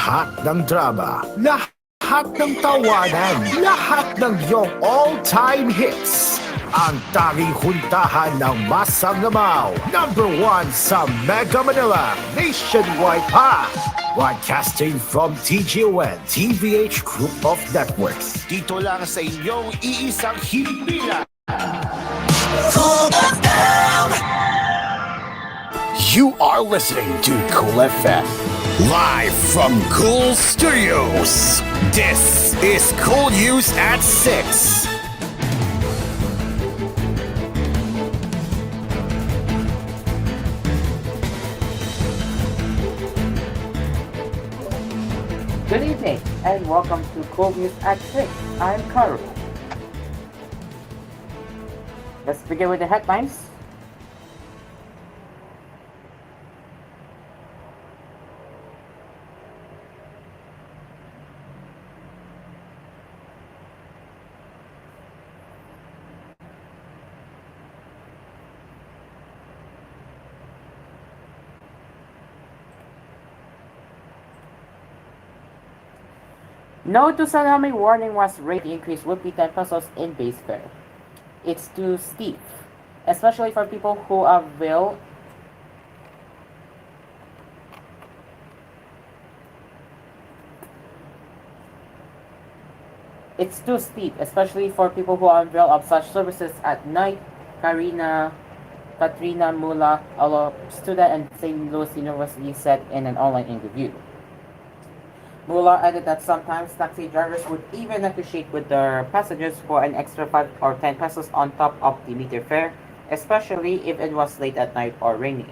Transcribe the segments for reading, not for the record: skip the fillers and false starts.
Lahat ng drama, lahat ng tawanan, lahat ng iyong all-time hits. Ang tanging huntahan ng Masanggamaw, #1 sa Mega Manila, nationwide pa. Broadcasting from TGON, TVH Group of Networks. Dito lang sa inyong iisang himpilan. You are listening to Cool FM. Live from Cool Studios. This is Cool News at 6. Good evening and welcome to koolNews at 6. I'm Carl. Let's begin with the headlines. No to tsunami warning was rate increase would be 10 pesos in base fare. It's too steep, especially for people who avail It's too steep, especially for people who avail of such services at night. Katrina Mula, a student at St. Louis University, said in an online interview. Mula added that sometimes taxi drivers would even negotiate with their passengers for an extra 5 or 10 pesos on top of the meter fare, especially if it was late at night or rainy.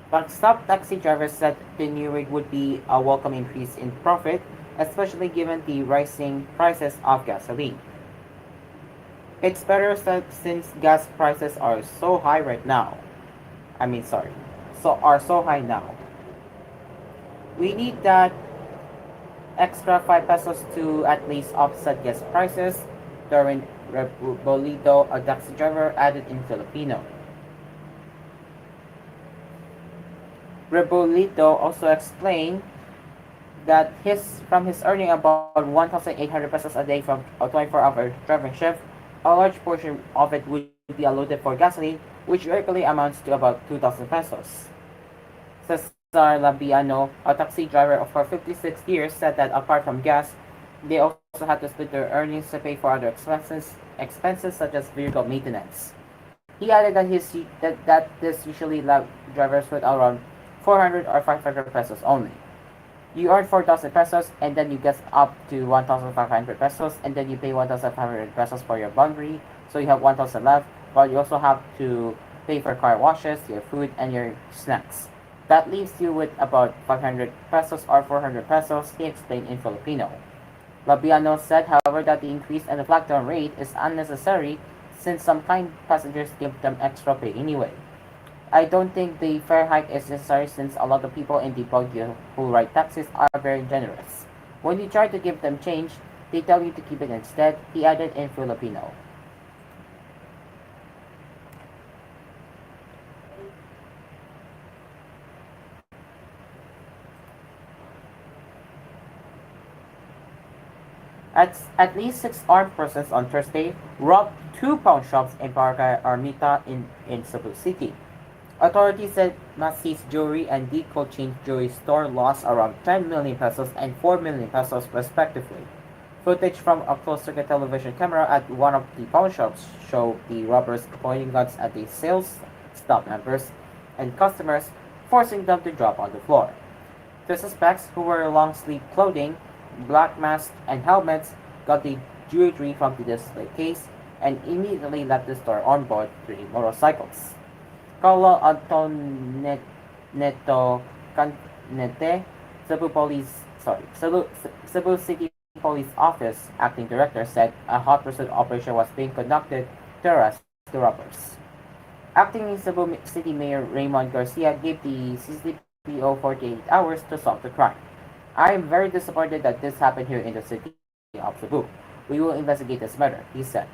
But some taxi drivers said the new rate would be a welcome increase in profit, especially given the rising prices of gasoline. It's better that since gas prices are so high right now. So high now. We need that extra 5 pesos to at least offset gas prices, Darwin Rebolito, a taxi driver, added in Filipino. Rebolito also explained that from his earning about 1,800 pesos a day from a 24-hour driving shift, a large portion of it would be allotted for gasoline, which regularly amounts to about 2,000 pesos. Cesar Labiano, a taxi driver for 56 years, said that apart from gas, they also had to split their earnings to pay for other expenses such as vehicle maintenance. He added that this usually left drivers with around 400 or 500 pesos only. You earn 4,000 pesos and then you get up to 1,500 pesos and then you pay 1,500 pesos for your laundry, so you have 1,000 left, but you also have to pay for car washes, your food, and your snacks. That leaves you with about 500 pesos or 400 pesos, he explained in Filipino. Labiano said, however, that the increase in the lockdown rate is unnecessary since some kind passengers give them extra pay anyway. I don't think the fare hike is necessary since a lot of people in the Baguio who ride taxis are very generous. When you try to give them change, they tell you to keep it instead, he added in Filipino. At least 6 armed persons on Thursday robbed 2 pawn shops in Barangay Armita in Cebu City. Authorities said Macy's Jewelry and Deco Chain Jewelry Store lost around 10 million pesos and 4 million pesos respectively. Footage from a closed-circuit television camera at one of the pawn shops showed the robbers pointing guns at the sales staff members and customers, forcing them to drop on the floor. The suspects, who wore long-sleeve clothing, black masks, and helmets, got the jewelry from the display case and immediately left the store on board 3 motorcycles. Carlo Antoneto Canete, Cebu City Police Office Acting Director, said a hot pursuit operation was being conducted to arrest the robbers. Acting Cebu City Mayor Raymond Garcia gave the CCPO 48 hours to solve the crime. I am very disappointed that this happened here in the city of Cebu. We will investigate this matter, he said.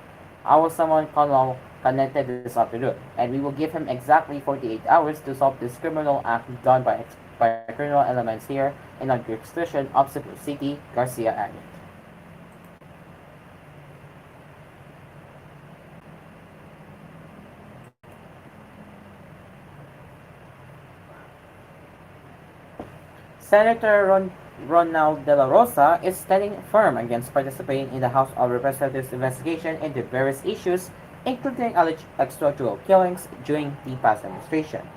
I will summon Colonel Canete this afternoon, and we will give him exactly 48 hours to solve this criminal act done by by criminal elements here and on jurisdiction of Cebu City, Garcia added. Senator Ronald De La Rosa is standing firm against participating in the House of Representatives investigation into various issues, including alleged extrajudicial killings during the past administration.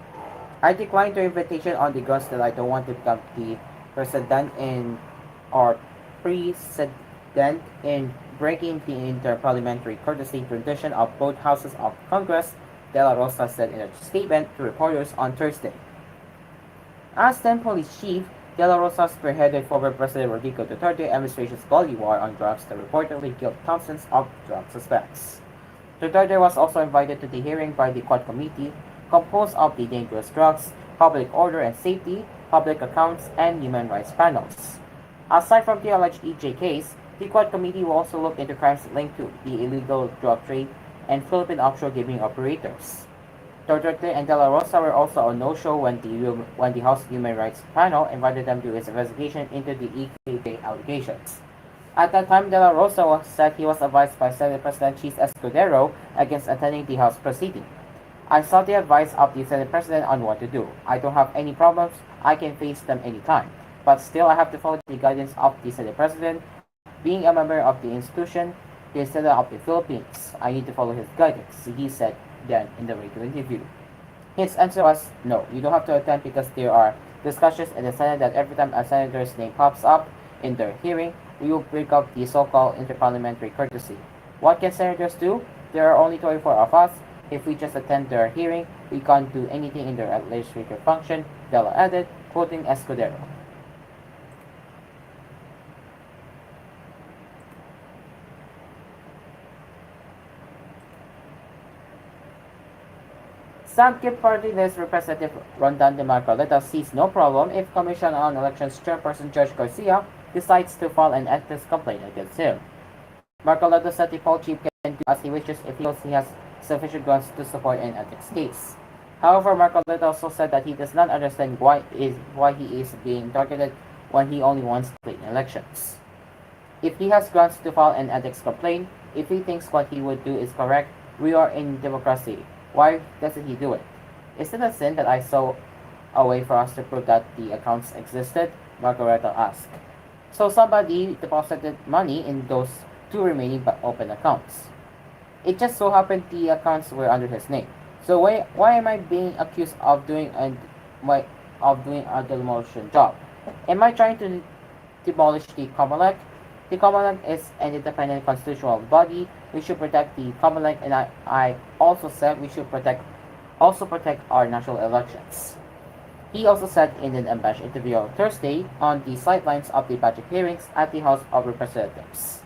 I declined the invitation on the grounds that I don't want to become the president in or precedent in breaking the interparliamentary courtesy tradition of both houses of Congress, De La Rosa said in a statement to reporters on Thursday. As then police chief, De La Rosa spearheaded former President Rodrigo Duterte administration's gully war on drugs that reportedly killed thousands of drug suspects. Duterte was also invited to the hearing by the Quad Committee, composed of the Dangerous Drugs, Public Order and Safety, Public Accounts, and Human Rights panels. Aside from the alleged EJ case, the Quad Committee will also look into crimes linked to the illegal drug trade and Philippine offshore gaming operators. Duterte and De La Rosa were also a no-show when the House Human Rights Panel invited them to its investigation into the EKJ allegations. At that time, De La Rosa said he was advised by Senate President Chis Escudero against attending the House proceeding. I sought the advice of the Senate President on what to do. I don't have any problems. I can face them anytime. But still, I have to follow the guidance of the Senate President. Being a member of the institution, the Senate of the Philippines, I need to follow his guidance, he said then in the radio interview. His answer was, no, you don't have to attend because there are discussions in the Senate that every time a senator's name pops up in their hearing, we will break up the so-called interparliamentary courtesy. What can senators do? There are only 24 of us. If we just attend their hearing, we can't do anything in their legislative function, Dela added, quoting Escudero. Samkip Party list Representative Rondan de Marcoleta sees no problem if Commission on Elections Chairperson Judge Garcia decides to file an ethics complaint against him. Marcoleta said the poll chief can do as he wishes if he feels he has sufficient grounds to support an ethics case. However, Marcoleta also said that he does not understand why he is being targeted when he only wants clean elections. If he has grounds to file an ethics complaint, if he thinks what he would do is correct, we are in democracy. Why doesn't he do it? Is it a sin that I saw a way for us to prove that the accounts existed? Marcoleta asked. So somebody deposited money in those two remaining open accounts. It just so happened the accounts were under his name. So why am I being accused of doing a demolition job? Am I trying to demolish the Comelec? The Comelec is an independent constitutional body. We should protect the Comelec, and I also said we should protect our national elections. He also said in an unabashed interview on Thursday on the sidelines of the budget hearings at the House of Representatives.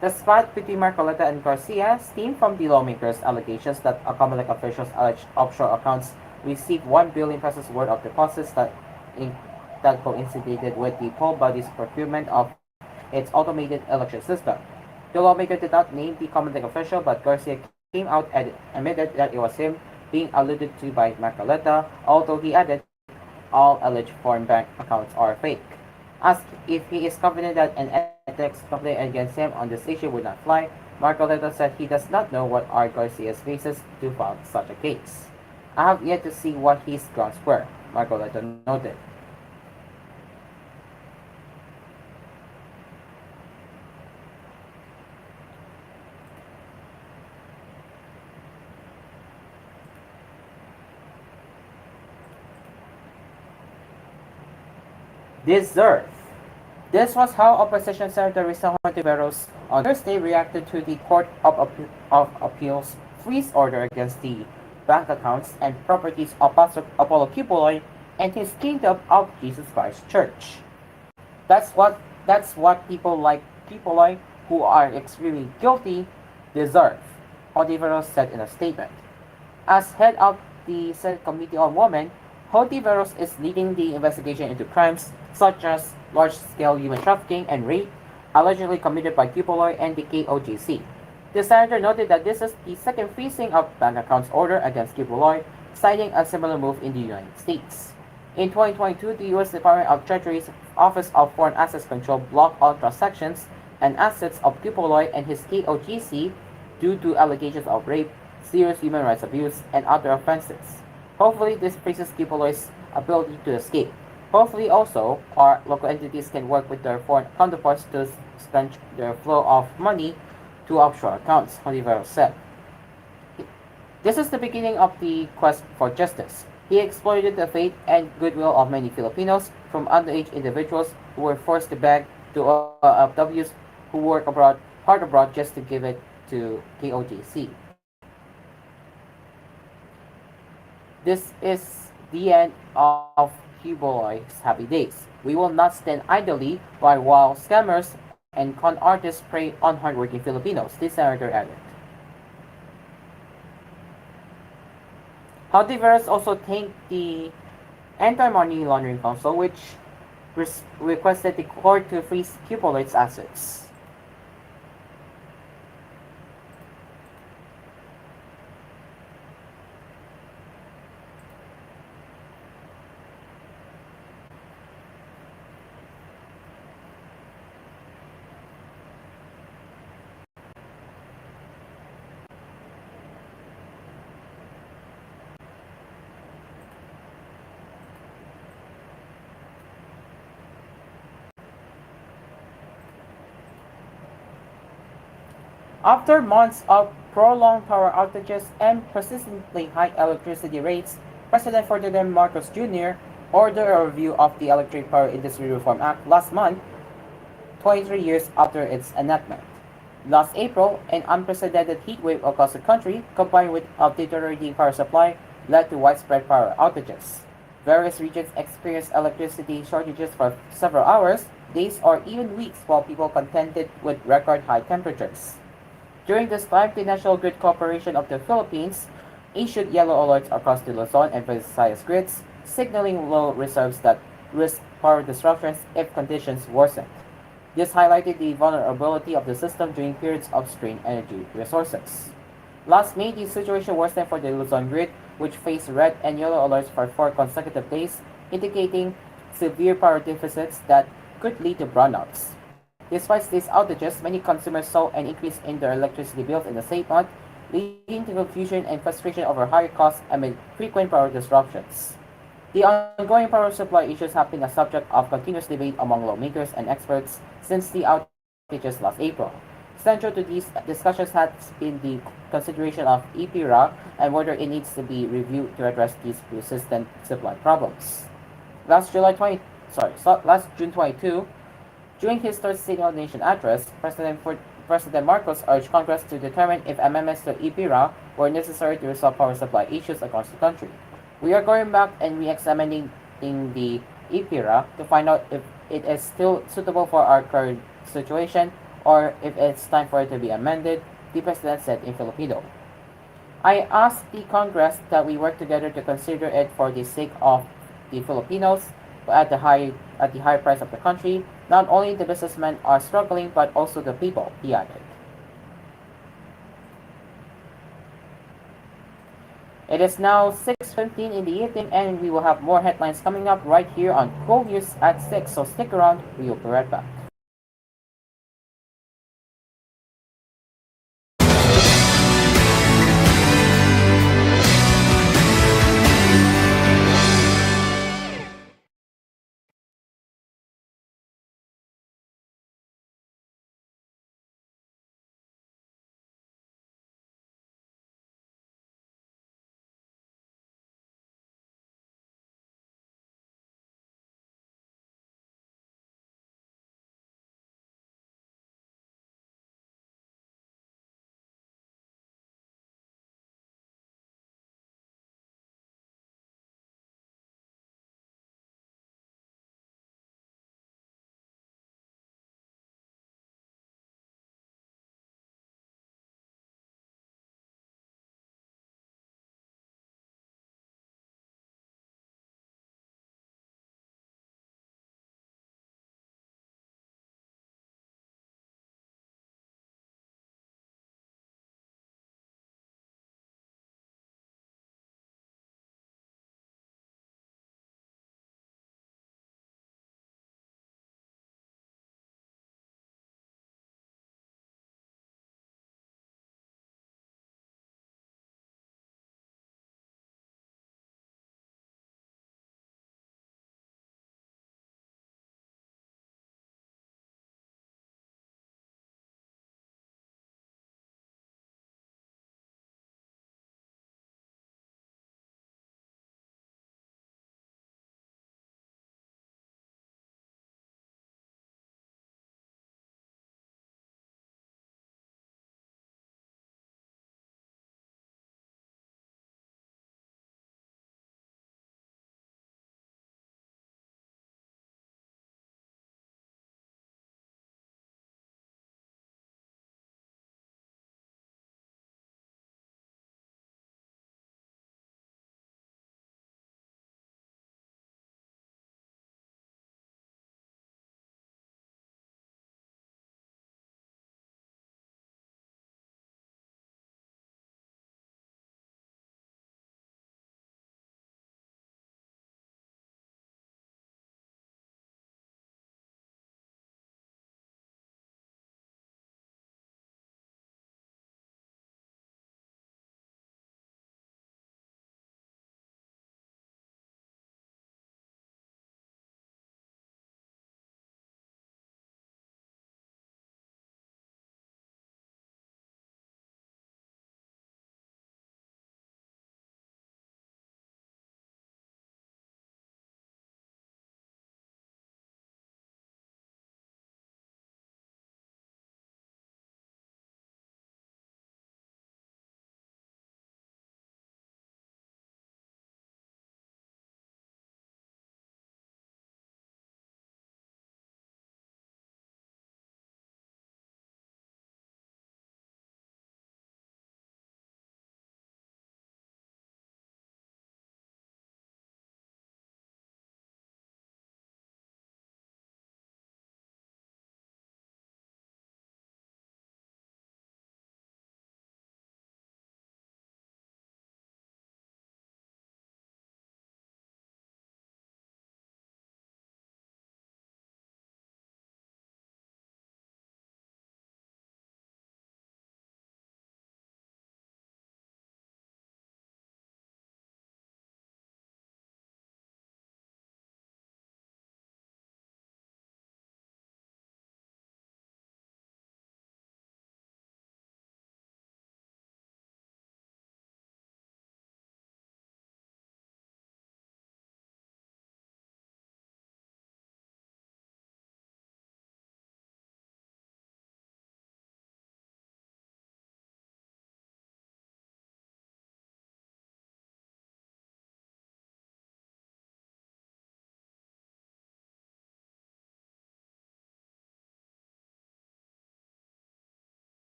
The spat between Marcoleta and Garcia stemmed from the lawmakers' allegations that Comelec officials alleged offshore accounts received 1 billion pesos worth of deposits that coincided with the poll body's procurement of its automated election system. The lawmaker did not name the Comelec official, but Garcia came out and admitted that it was him being alluded to by Marcoleta, although he added all alleged foreign bank accounts are fake. Asked if he is confident that an ethics complaint against him on this issue would not fly, Marcoleta said he does not know what are Garcia's basis to file such a case. I have yet to see what his grounds were, Marcoleta noted. Deserve. This was how Opposition Senator Risa Hontiveros on Thursday reacted to the Court of Appeals freeze order against the bank accounts and properties of Pastor Apollo Kipuloy and his Kingdom of Jesus Christ Church. That's what people like Kipuloy, who are extremely guilty, deserve, Hontiveros said in a statement. As head of the Senate Committee on Women, Hontiveros is leading the investigation into crimes such as large-scale human trafficking and rape allegedly committed by Kipuloy and the KOJC. The senator noted that this is the second freezing of bank accounts order against Kipuloy, citing a similar move in the United States. In 2022, the U.S. Department of Treasury's Office of Foreign Assets Control blocked all transactions and assets of Kipoloy and his KOGC due to allegations of rape, serious human rights abuse, and other offenses. Hopefully, this freezes Kipoloy's ability to escape. Hopefully, also, our local entities can work with their foreign counterparts to stanch their flow of money to offshore accounts, Oliveros said. This is the beginning of the quest for justice. He exploited the faith and goodwill of many Filipinos, from underage individuals who were forced to beg to OFWs who work abroad, hard abroad just to give it to KOJC. This is the end of Cuboy's happy days. We will not stand idly while scammers and con artists prey on hardworking Filipinos, the senator added. However, also thanked the Anti-Money Laundering Council, which requested the court to freeze Cupolight's assets. After months of prolonged power outages and persistently high electricity rates, President Ferdinand Marcos Jr. ordered a review of the Electric Power Industry Reform Act last month, 23 years after its enactment. Last April, an unprecedented heat wave across the country, combined with a deteriorating power supply, led to widespread power outages. Various regions experienced electricity shortages for several hours, days, or even weeks while people contended with record high temperatures. During this time, the National Grid Corporation of the Philippines issued yellow alerts across the Luzon and Visayas grids, signaling low reserves that risk power disruptions if conditions worsen. This highlighted the vulnerability of the system during periods of strained energy resources. Last May, the situation worsened for the Luzon grid, which faced red and yellow alerts for 4 consecutive days, indicating severe power deficits that could lead to brownouts. Despite these outages, many consumers saw an increase in their electricity bills in the same month, leading to confusion and frustration over higher costs amid frequent power disruptions. The ongoing power supply issues have been a subject of continuous debate among lawmakers and experts since the outages last April. Central to these discussions has been the consideration of EPRA and whether it needs to be reviewed to address these persistent supply problems. Last July 20, last June 22, during his third State of the Nation address, President Marcos urged Congress to determine if amendments to EPRA were necessary to resolve power supply issues across the country. We are going back and re-examining the EPRA to find out if it is still suitable for our current situation or if it's time for it to be amended, the President said in Filipino. I ask the Congress that we work together to consider it for the sake of the Filipinos at the high price of the country. Not only the businessmen are struggling, but also the people, he added. It is now 6:15 in the evening, and we will have more headlines coming up right here on koolNews at 6, so stick around, we will be right back.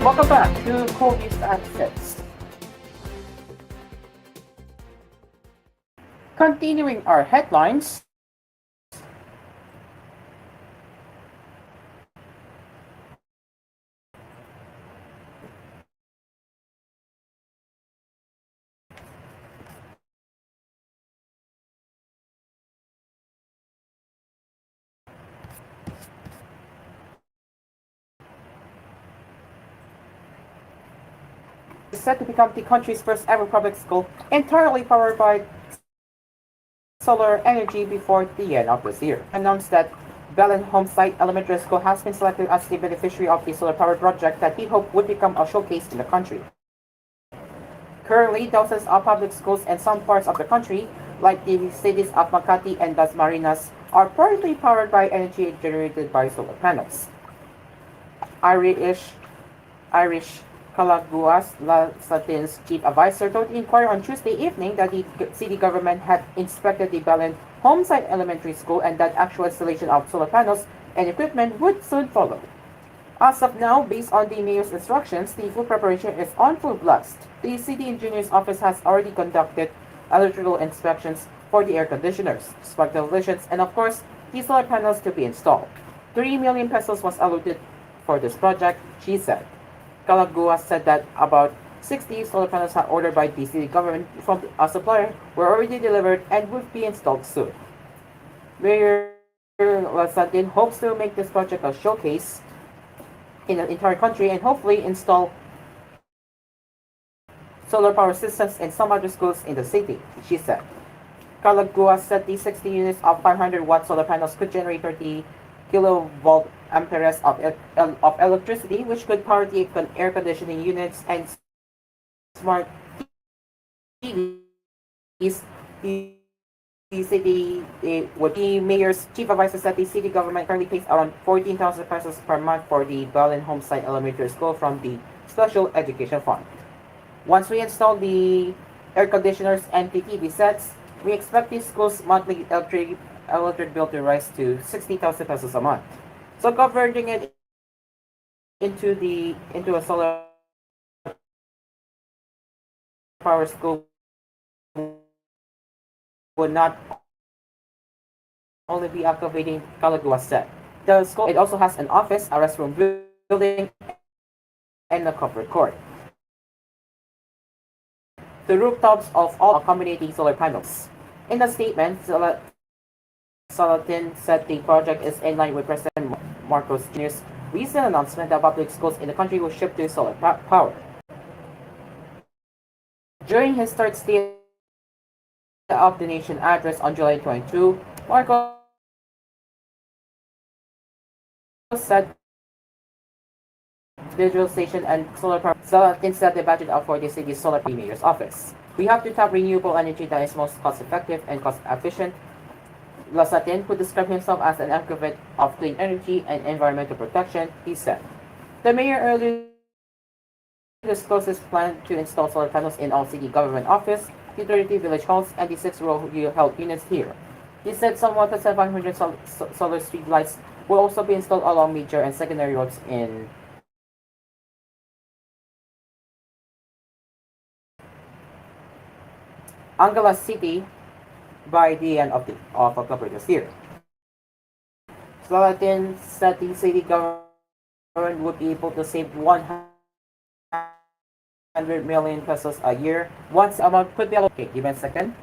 Welcome back to koolNews at 6. Continuing our headlines, is set to become the country's first ever public school entirely powered by solar energy before the end of this year. Announced that Belen Homesite Elementary School has been selected as the beneficiary of the solar power project that he hoped would become a showcase in the country. Currently, dozens of public schools in some parts of the country, like the cities of Makati and Dasmariñas, are partly powered by energy generated by solar panels. Irish Irish Calaguas Lasatin's chief advisor told the Inquirer on Tuesday evening that the city government had inspected the Belen Homesite Elementary School and that actual installation of solar panels and equipment would soon follow. As of now, based on the mayor's instructions, the full preparation is on full blast. The city engineer's office has already conducted electrical inspections for the air conditioners, spark televisions, and of course, the solar panels to be installed. 3 million pesos was allocated for this project, she said. Calagua said that about 60 solar panels ordered by the city government from a supplier were already delivered and will be installed soon. Mayor Lasantin hopes to make this project a showcase in the entire country and hopefully install solar power systems in some other schools in the city, she said. Calagua said the 60 units of 500-watt solar panels could generate 30 kilovolt amperes of electricity, which could power the air conditioning units and smart TVs. The mayor's chief advisor said the city government currently pays around 14,000 pesos per month for the Belen Homesite Elementary School from the Special Education Fund. Once we install the air conditioners and the TV sets, we expect the school's monthly electric bill to rise to 60,000 pesos a month. So converting it into a solar power school would not only be activating Calagua said. The school it also has an office, a restroom building, and a covered court. The rooftops of all accommodating solar panels. In the statement, Salatin said the project is in line with President Marcos Jr.'s recent announcement that public schools in the country will shift to solar power. During his third State of the Nation address on July 22, Marcos said visualization and solar power. Salatin said the budget for the city's solar mayor's office. We have to tap renewable energy that is most cost effective and cost efficient. Lasatin, who described himself as an advocate of clean energy and environmental protection, he said. The mayor earlier disclosed his plan to install solar panels in all city government office, the 30 village halls, and the 6 rural health units here. He said some 1,500 solar street lights will also be installed along major and secondary roads in Angeles City by the end of October this year. Salatin said the city government would be able to save 100 million pesos a year once the amount could be allocated. Okay, give me a second.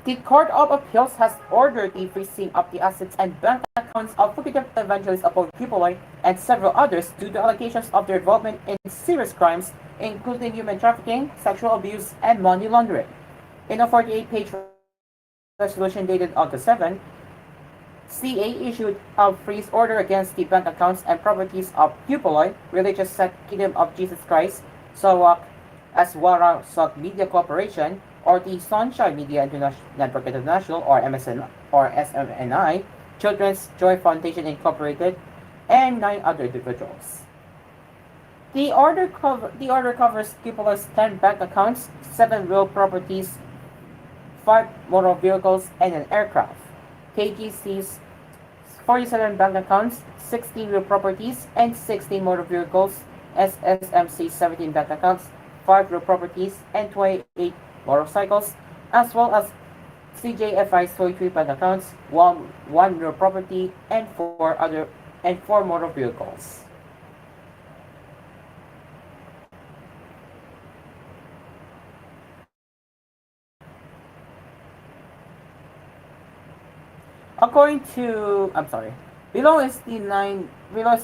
The Court of Appeals has ordered the freezing of the assets and bank accounts of fugitive evangelist Apollo Kipoy and several others due to allegations of their involvement in serious crimes, including human trafficking, sexual abuse, and money laundering. In a 48-page resolution dated August 7, CA issued a freeze order against the bank accounts and properties of Pupuloy, Religious Sect Kingdom of Jesus Christ, Sarawak, Aswara South Media Corporation, or the Sunshine Media Network International, or MSN or SMNI, Children's Joy Foundation Incorporated, and 9 other individuals. The order covers Pupuloy's 10 bank accounts, 7 real properties, 5 motor vehicles, and an aircraft. KGC's 47 bank accounts, 16 real properties, and 16 motor vehicles. SSMC's 17 bank accounts, 5 real properties, and 28 motorcycles, as well as CJFI's 43 bank accounts, 1 real property, and 4 motor vehicles. According to, I'm sorry, below is the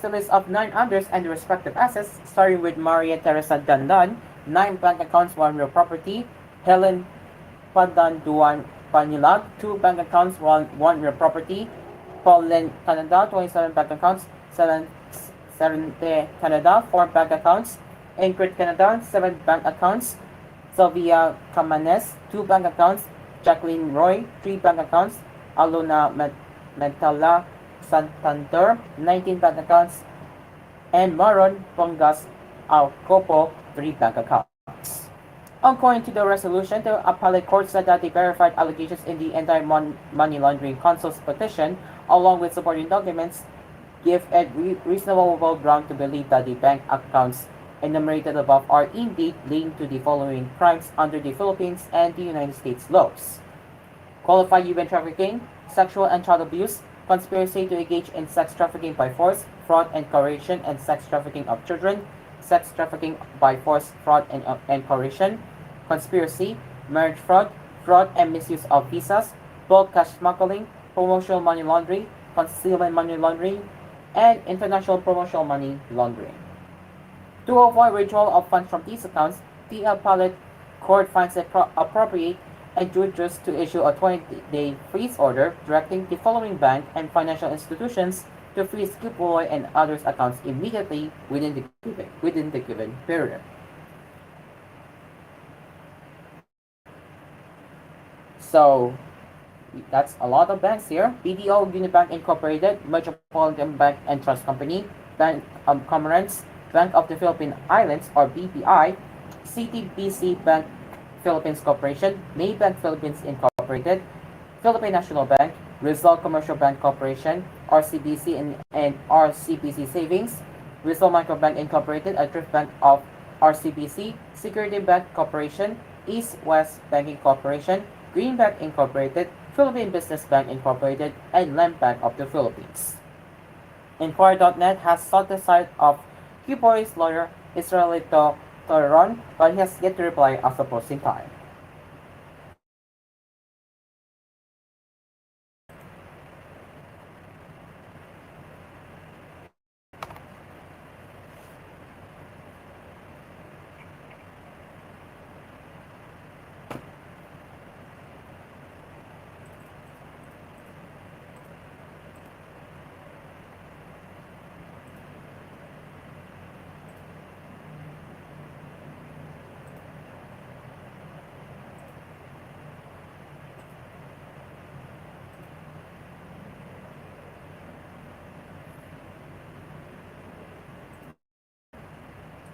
list of 9 others and their respective assets, starting with Maria Teresa Dandan, 9 bank accounts, 1 real property; Helen Padanduan Panilag, 2 bank accounts, 1 real property; Pauline Canada, 27 bank accounts; Serente Canada, 4 bank accounts; Ingrid Canada, 7 bank accounts; Sylvia Camanes, 2 bank accounts; Jacqueline Roy, 3 bank accounts; Aluna Mentala Santander, 19 bank accounts; and Maron Pongas Alcopo, 3 bank accounts. According to the resolution, the appellate court said that the verified allegations in the anti-money laundering council's petition, along with supporting documents, give a reasonable ground to believe that the bank accounts enumerated above are indeed linked to the following crimes under the Philippines and the United States laws: qualified human trafficking, sexual and child abuse, conspiracy to engage in sex trafficking by force, fraud and coercion, and sex trafficking of children, sex trafficking by force, fraud and coercion, conspiracy, marriage fraud, fraud and misuse of visas, bulk cash smuggling, promotional money laundering, concealment money laundering, and international promotional money laundering. To avoid withdrawal of funds from these accounts, the appellate court finds it appropriate and judicious to issue a 20-day freeze order directing the following bank and financial institutions to freeze Kipuloy and others' accounts immediately within the given period. So that's a lot of banks here: BDO Unibank Incorporated, Metropolitan Bank and Trust Company, Bank of Commerce, Bank of the Philippine Islands or BPI, CTBC Bank Philippines Corporation, Maybank Philippines Incorporated, Philippine National Bank, Rizal Commercial Bank Corporation, RCBC and RCBC Savings, Rizal Microbank Incorporated, a thrift bank of RCBC, Security Bank Corporation, East West Banking Corporation, Greenbank Incorporated, Philippine Business Bank Incorporated, and Land Bank of the Philippines. Inquirer.net has sought the side of Kipoy's lawyer, Israelito Toleron, but he has yet to reply as of posting time.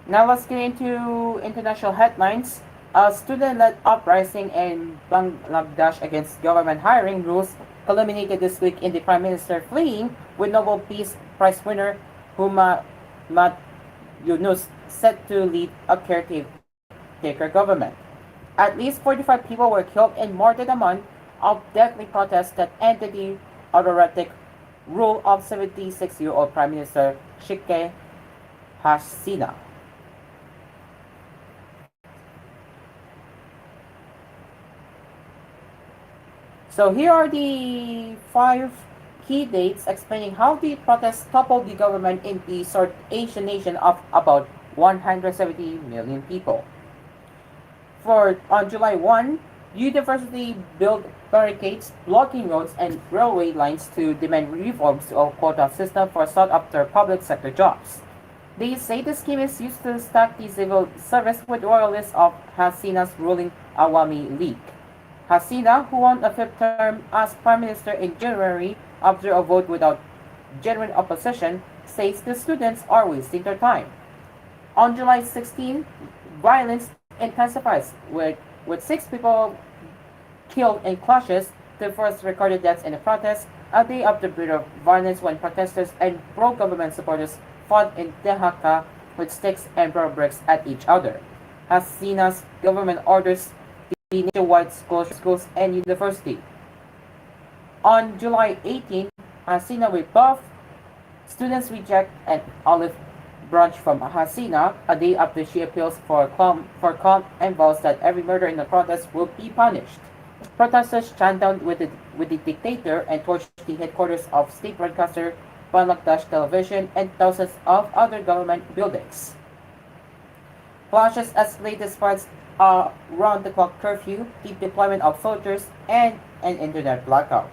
Now let's get into international headlines. A student-led uprising in Bangladesh against government hiring rules culminated this week in the Prime Minister fleeing, with Nobel Peace Prize winner Mat Yunus set to lead a caretaker government. At least 45 people were killed in more than a month of deadly protests that ended the autocratic rule of 76-year-old Prime Minister Sheikh Hasina. So here are the five key dates explaining how the protests toppled the government in the South Asian nation of about 170 million people. For on July 1, university built barricades blocking roads and railway lines to demand reforms to a quota system for sought-after public sector jobs. They say the scheme is used to stack the civil service with royalists of Hasina's ruling Awami League. Hasina, who won a fifth term as prime minister in January after a vote without genuine opposition, says the students are wasting their time. On July 16, violence intensifies with six people killed in clashes, the first recorded deaths in the protest, a day after brutal violence when protesters and pro-government supporters fought in Dhaka with sticks and rubber bricks at each other. Hasina's government orders the nationwide schools and university. On July 18, Hasina rebuffed students reject an olive branch from Hasina a day after she appeals for calm and vows that every murder in the protest will be punished. Protesters chant down with the dictator and torched the headquarters of state broadcaster Bangladesh Television and thousands of other government buildings. Clashes escalate despite a round-the-clock curfew, the deployment of soldiers, and an internet blackout.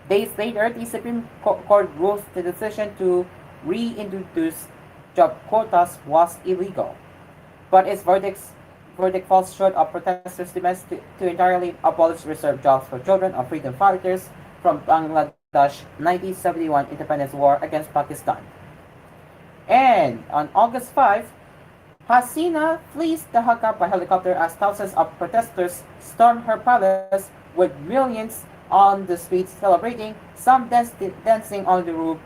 Days later, the Supreme Court ruled the decision to reintroduce job quotas was illegal, but its verdict falls short of protesters' demands to entirely abolish reserved jobs for children of freedom fighters from Bangladesh 1971 independence war against Pakistan. And on August 5, Hasina flees Dhaka by helicopter as thousands of protesters storm her palace with millions on the streets celebrating, some dancing on the roof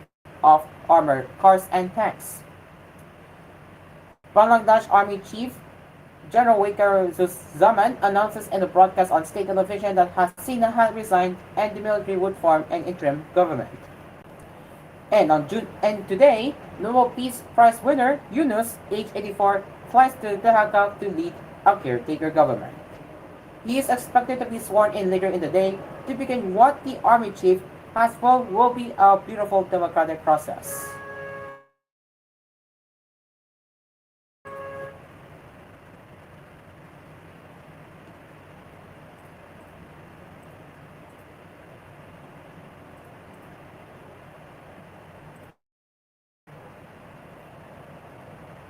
of armored cars and tanks. Bangladesh Army Chief General Wakar Zaman announces in a broadcast on state television that Hasina had resigned and the military would form an interim government. And today, Nobel Peace Prize winner Yunus, age 84, flies to Dhaka to lead a caretaker government. He is expected to be sworn in later in the day to begin what the army chief has told will be a beautiful democratic process.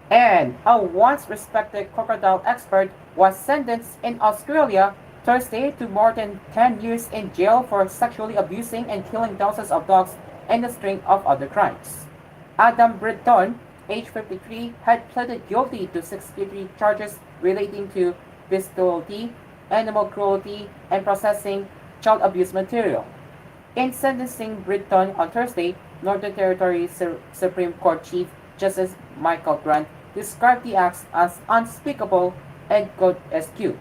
And a once respected crocodile expert was sentenced in Australia Thursday to more than 10 years in jail for sexually abusing and killing thousands of dogs and a string of other crimes. Adam Britton, age 53, had pleaded guilty to 63 charges relating to bestiality, animal cruelty, and processing child abuse material. In sentencing Britton on Thursday, Northern Territory Supreme Court Chief Justice Michael Grant described the acts as unspeakable and grotesque.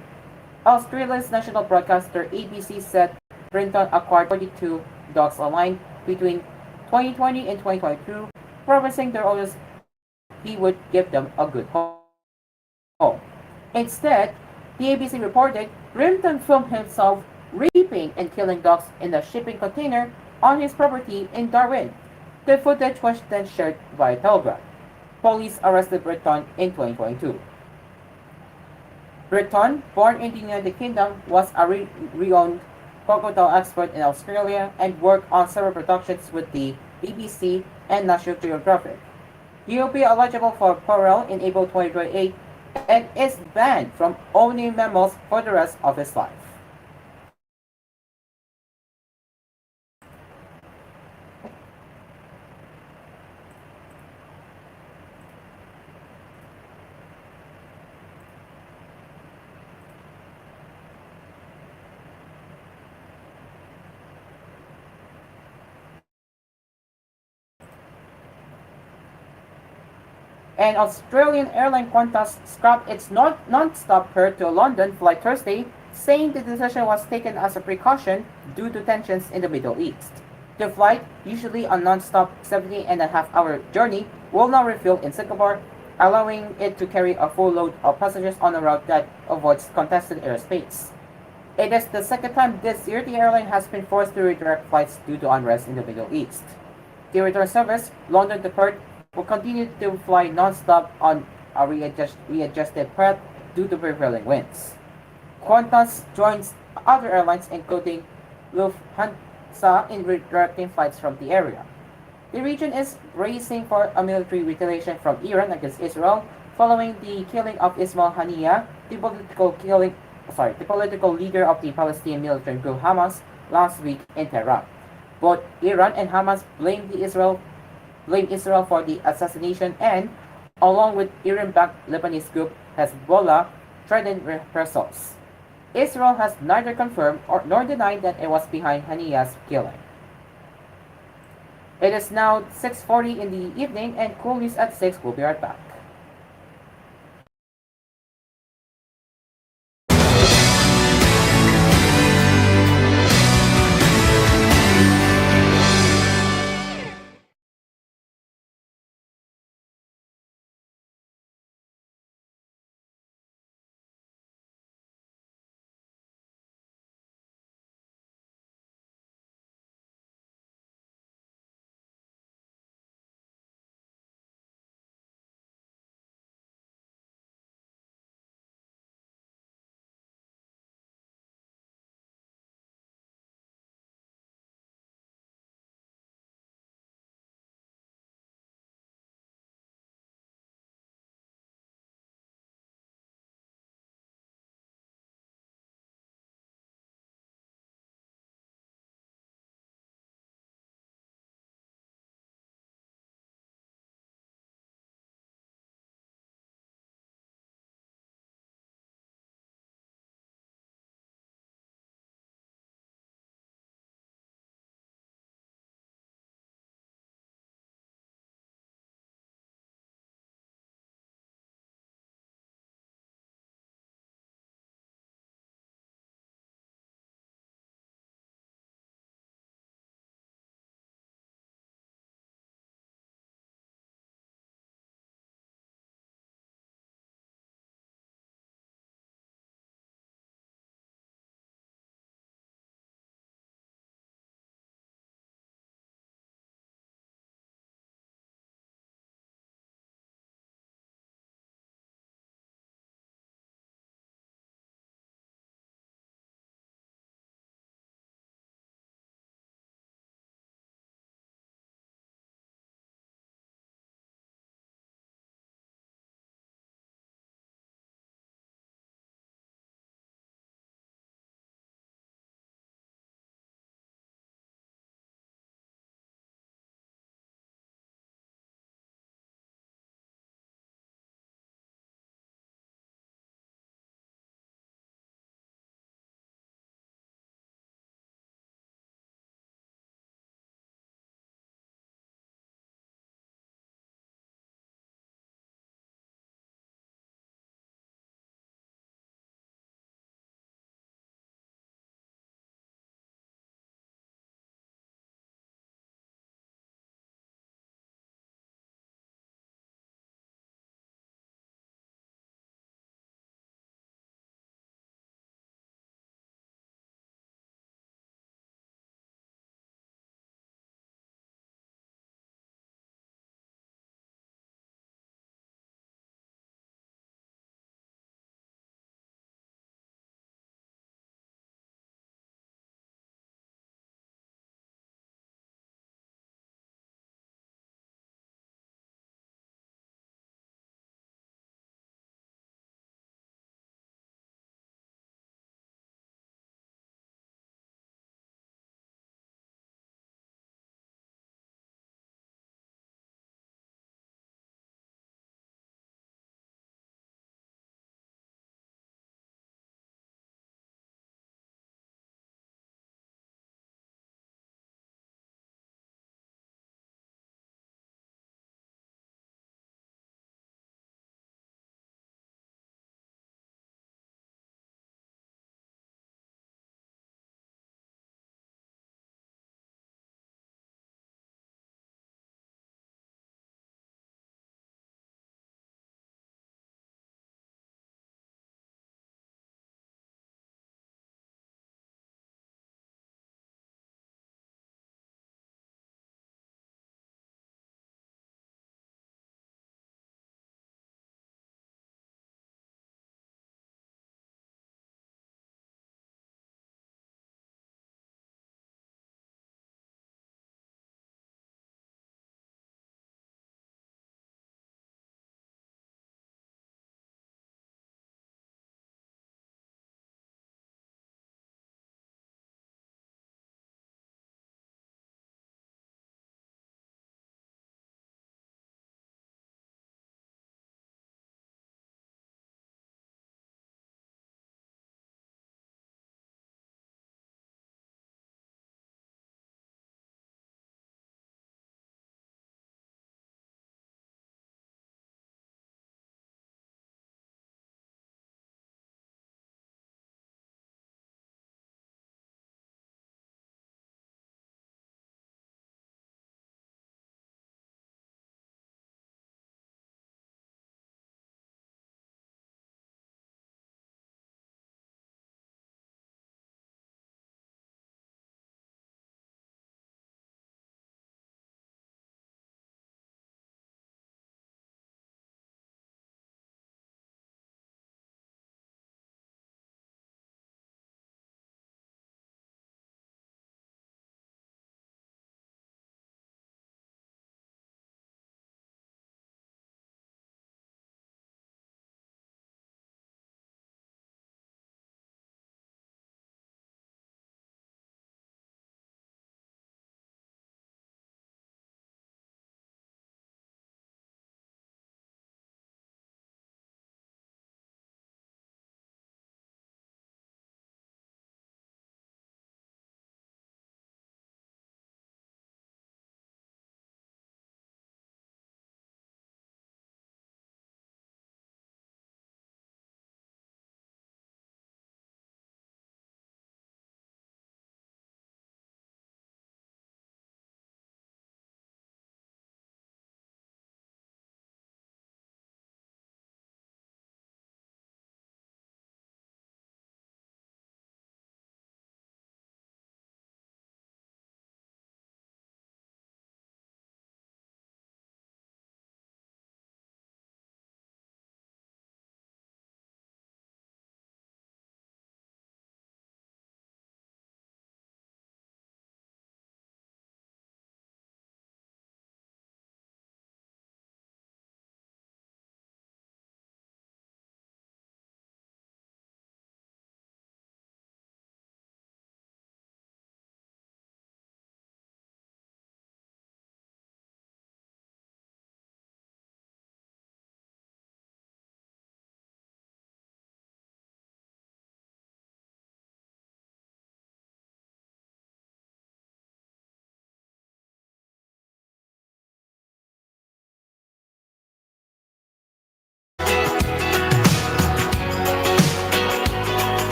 Australia's national broadcaster ABC said Brinton acquired 42 dogs online between 2020 and 2022, promising their owners he would give them a good home. Instead, the ABC reported Brinton filmed himself raping and killing dogs in a shipping container on his property in Darwin. The footage was then shared via Telegram. Police arrested Britton in 2022. Britton, born in the United Kingdom, was a renowned crocodile expert in Australia and worked on several productions with the BBC and National Geographic. He will be eligible for parole in April 2028 and is banned from owning mammals for the rest of his life. An Australian airline Qantas scrapped its non-stop fare to a London flight Thursday, saying the decision was taken as a precaution due to tensions in the Middle East. The flight, usually a non-stop 17.5-hour journey, will now refuel in Singapore, allowing it to carry a full load of passengers on a route that avoids contested airspace. It is the second time this year the airline has been forced to redirect flights due to unrest in the Middle East. The return service, London to Perth, will continue to fly non-stop on a readjusted path due to prevailing winds. Qantas joins other airlines including Lufthansa in redirecting flights from the area. The region is bracing for a military retaliation from Iran against Israel following the killing of Ismail Haniyeh, the political leader of the Palestinian militant group Hamas, last week in Tehran. Both Iran and Hamas blame Israel for the assassination and, along with Iran-backed Lebanese group Hezbollah, threatened reprisals. Israel has neither confirmed nor denied that it was behind Haniyeh's killing. It is now 6:40 in the evening, and Cool News at 6 will be right back.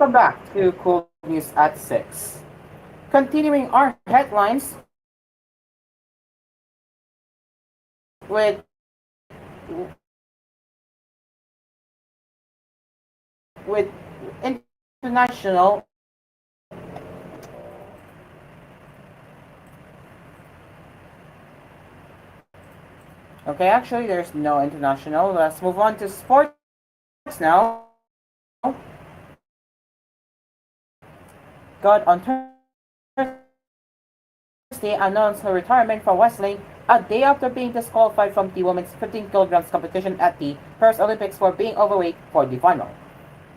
Welcome back to Cool News at 6. Continuing our headlines with international. Okay, actually, there's no international. Let's move on to sports now. God on Thursday announced her retirement from wrestling a day after being disqualified from the women's 15 kilograms competition at the Paris Olympics for being overweight for the final.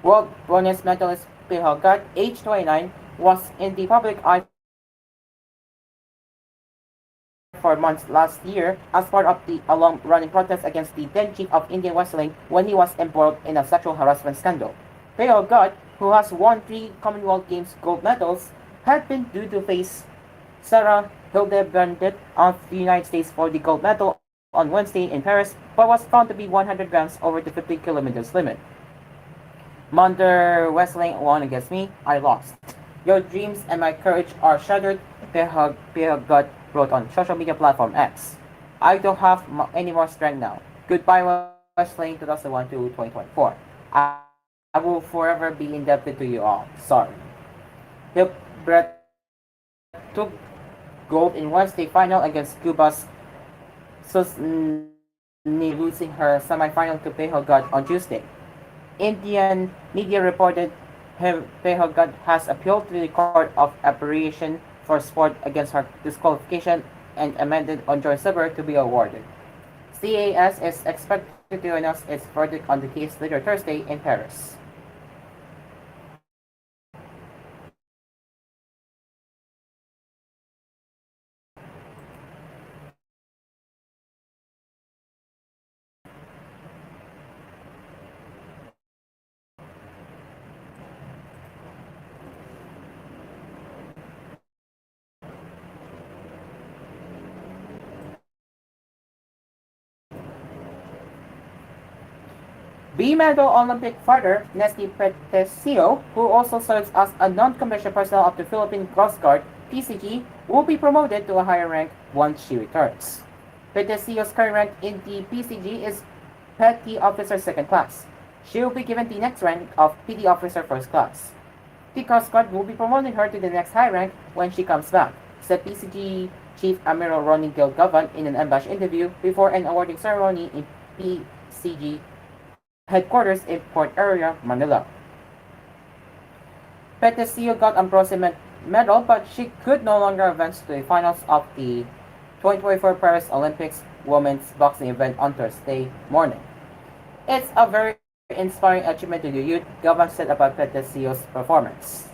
World bronze medalist Pihal Gat, age 29, was in the public eye for months last year as part of the along running protest against the then chief of Indian wrestling when he was embroiled in a sexual harassment scandal. Pihal Gat, who has won 3 Commonwealth Games gold medals, had been due to face Sarah Hildebrandt of the United States for the gold medal on Wednesday in Paris, but was found to be 100 grams over the 50 kilometers limit. Monder Wrestling won against me. I lost. Your dreams and my courage are shattered, Pehag wrote on social media platform X. I don't have any more strength now. Goodbye Wrestling 2001 to 2024. I will forever be indebted to you all. Sorry. Hilbert took gold in Wednesday final against Cuba's Susni, losing her semifinal to Pehag on Tuesday. Indian media reported Pehag has appealed to the Court of Appreciation for Sport against her disqualification and amended on joint silver to be awarded. CAS is expected to announce its verdict on the case later Thursday in Paris. B-medal Olympic fighter Nesty Petesio, who also serves as a non-commissioned personnel of the Philippine Coast Guard (PCG), will be promoted to a higher rank once she returns. Petesio's current rank in the PCG is Petty Officer Second Class. She will be given the next rank of PD Officer First Class. The Coast Guard will be promoting her to the next high rank when she comes back, said PCG Chief Admiral Ronnie Gilgavan in an ambush interview before an awarding ceremony in PCG headquarters in Port Area, Manila. Petesio got a bronze medal, but she could no longer advance to the finals of the 2024 Paris Olympics women's boxing event on Thursday morning. It's a very inspiring achievement to the youth, Gavan said about Petesio's performance.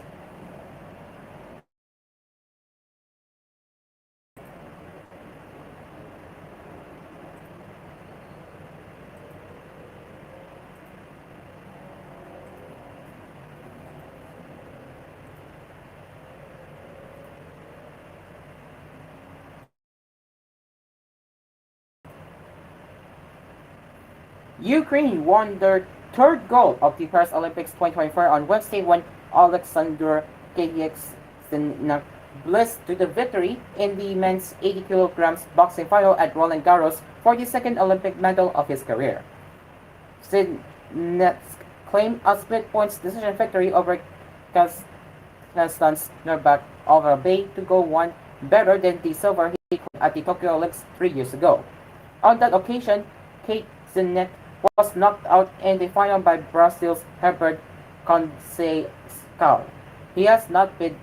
Ukraine won their third gold of the Paris Olympics 2024 on Wednesday when Alexander Kayaksenak blitzed to the victory in the men's 80 kilograms boxing final at Roland Garros for the second Olympic medal of his career. Sinetsk claimed a split points decision victory over Kazakhstan's Nurbakovbay to go one better than the silver he claimed at the Tokyo Olympics 3 years ago. On that occasion, Kate Zinet was knocked out in the final by Brazil's Herbert Conceição. He has not been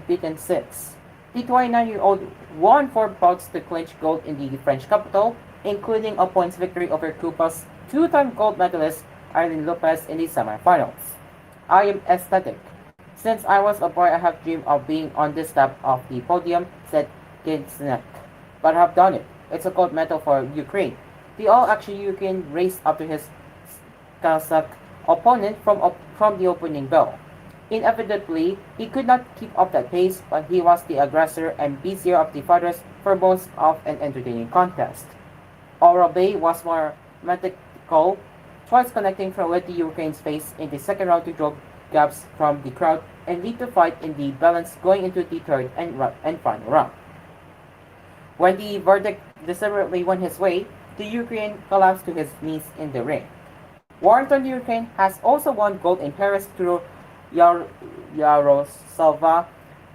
beaten since. The 29-year-old won 4 bouts to clinch gold in the French capital, including a points victory over Cuba's two-time gold medalist Arlene Lopez in the semifinals. I am ecstatic. Since I was a boy, I have dreamed of being on this type of the podium, said Ginsnek. But I have done it. It's a gold medal for Ukraine. The all-action Ukraine raced up to his Kazakh opponent from the opening bell. Inevitably, he could not keep up that pace, but he was the aggressor and busier of the fighters for most of an entertaining contest. Bay was more methodical, twice connecting with the Ukraine's face in the second round to draw gaps from the crowd and lead to fight in the balance going into the third and final round. When the verdict deliberately went his way, the Ukraine collapsed to his knees in the ring. Warrington Ukraine has also won gold in Paris through Yaroslava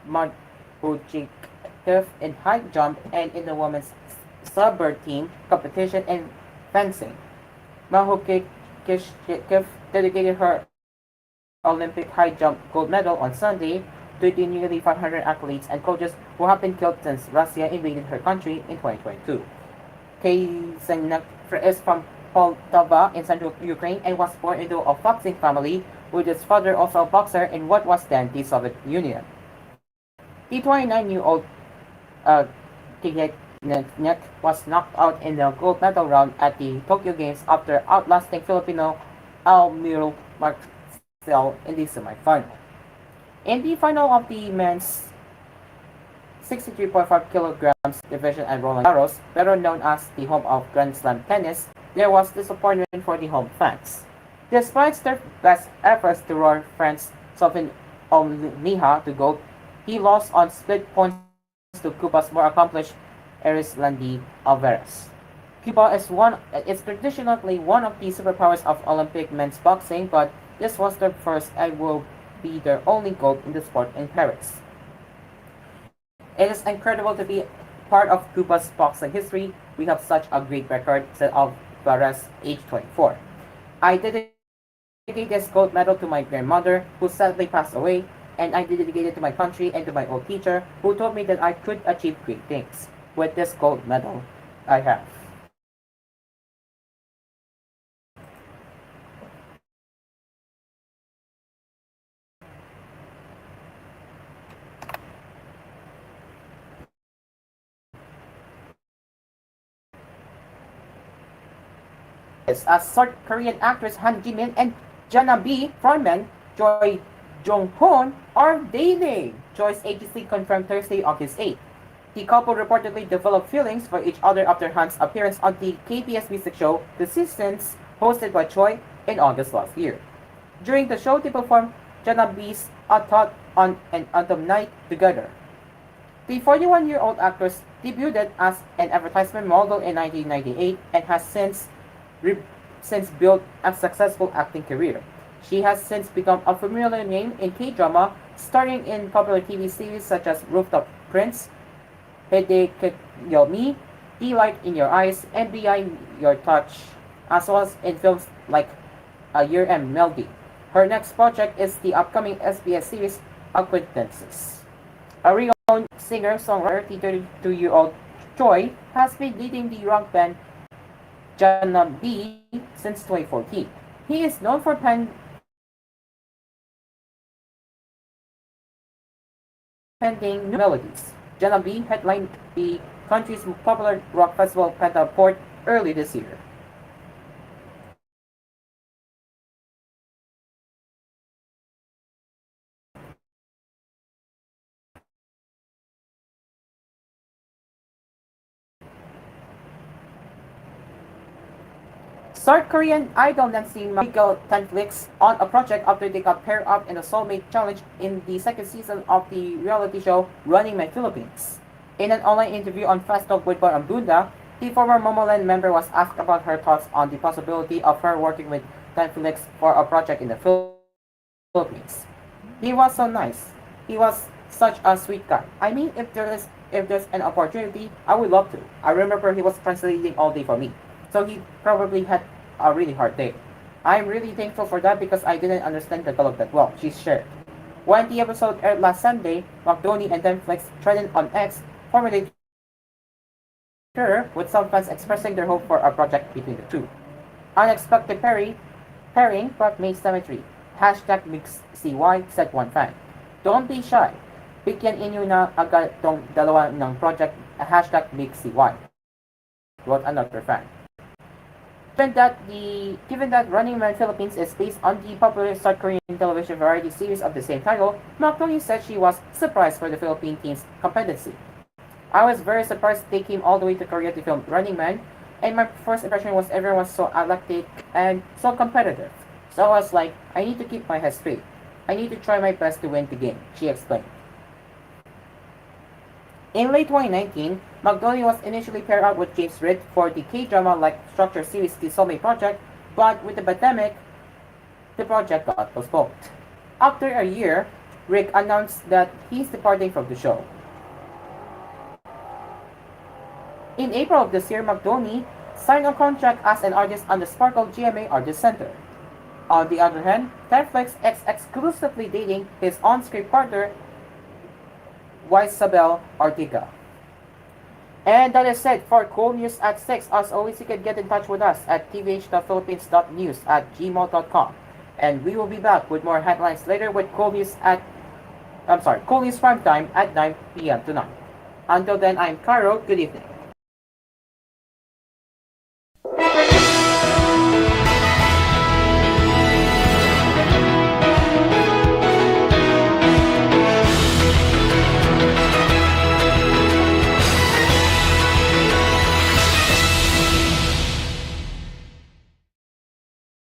Markuchikev in high jump and in the women's sub team competition in fencing. Mahukikev dedicated her Olympic high jump gold medal on Sunday to the nearly 500 athletes and coaches who have been killed since Russia invaded her country in 2022. Kaysenek is from Poltava in central Ukraine and was born into a boxing family, with his father also a boxer in what was then the Soviet Union. The 29-year-old uh, Kaysenek was knocked out in the gold medal round at the Tokyo Games after outlasting Filipino Almiro Marcel in the semifinal. In the final of the men's 63.5 kilograms division at Roland Garros, better known as the home of Grand Slam tennis, there was disappointment for the home fans. Despite their best efforts to roar France Sofin Omniha to gold, he lost on split points to Cuba's more accomplished Erislandi Alvarez. Cuba is traditionally one of the superpowers of Olympic men's boxing, but this was their first and will be their only gold in the sport in Paris. It is incredible to be part of Cuba's boxing history. We have such a great record, said Alvarez, age 24. I dedicate this gold medal to my grandmother, who sadly passed away, and I dedicate it to my country and to my old teacher, who told me that I could achieve great things. With this gold medal, I have. As South Korean actress Han Ji-min and Jana B frontman Choi Jong-hoon are dating. Choi's agency confirmed Thursday, August 8. The couple reportedly developed feelings for each other after Han's appearance on the KBS music show The Seasons, hosted by Choi in August last year. During the show, they performed Jana B's A Thought on an Autumn Night together. The 41-year-old actress debuted as an advertisement model in 1998 and has since built a successful acting career. She has since become a familiar name in K-drama, starring in popular TV series such as Rooftop Prince, Yomi, The Light in Your Eyes, and Behind Your Touch, as well as in films like A Year and Melody. Her next project is the upcoming SBS series Acquaintances. A renowned singer-songwriter, the 32-year-old Choi has been leading the rock band Jana B since 2014. He is known for pending new melodies. Jana B headlined the country's popular rock festival Pentaport early this year. South Korean idol Nancy Michael conflicts on a project after they got paired up in a soulmate challenge in the second season of the reality show Running Man Philippines. In an online interview on Fast Talk with Bar Ambunda, the former Momoland member was asked about her thoughts on the possibility of her working with conflicts for a project in the Philippines. He was so nice. He was such a sweet guy. I mean, if there's an opportunity, I would love to. I remember he was translating all day for me. So he probably had a really hard day. I'm really thankful for that because I didn't understand Tagalog that well, she shared. When the episode aired last Sunday, McDoney and Netflix threatened on X, formerly Twitter, with some fans expressing their hope for a project between the two. Unexpected pairing but may symmetry. Hashtag MixCY, said one fan. Don't be shy. Bigyan inyo na agad tong dalawa ng project, hashtag MixCY, wrote another fan. Given that Running Man Philippines is based on the popular South Korean television variety series of the same title, McDonald said she was surprised for the Philippine team's competency. I was very surprised they came all the way to Korea to film Running Man, and my first impression was everyone was so electric and so competitive. So I was like, I need to keep my head straight. I need to try my best to win the game, she explained. In late 2019, McDonald was initially paired up with James Reed for the K-drama-like structure series The Soulmate Project, but with the pandemic, the project got postponed. After a year, Rick announced that he's departing from the show. In April of this year, McDonald signed a contract as an artist on the Sparkle GMA Artist Center. On the other hand, Netflix is exclusively dating his on-screen partner, Isabel Ortega. And that is it for koolNews at 6. As always, you can get in touch with us at tvh.philippines.news@gmail.com. And we will be back with more headlines later with koolNews Prime Time at 9 p.m. tonight. Until then, I'm Caro. Good evening.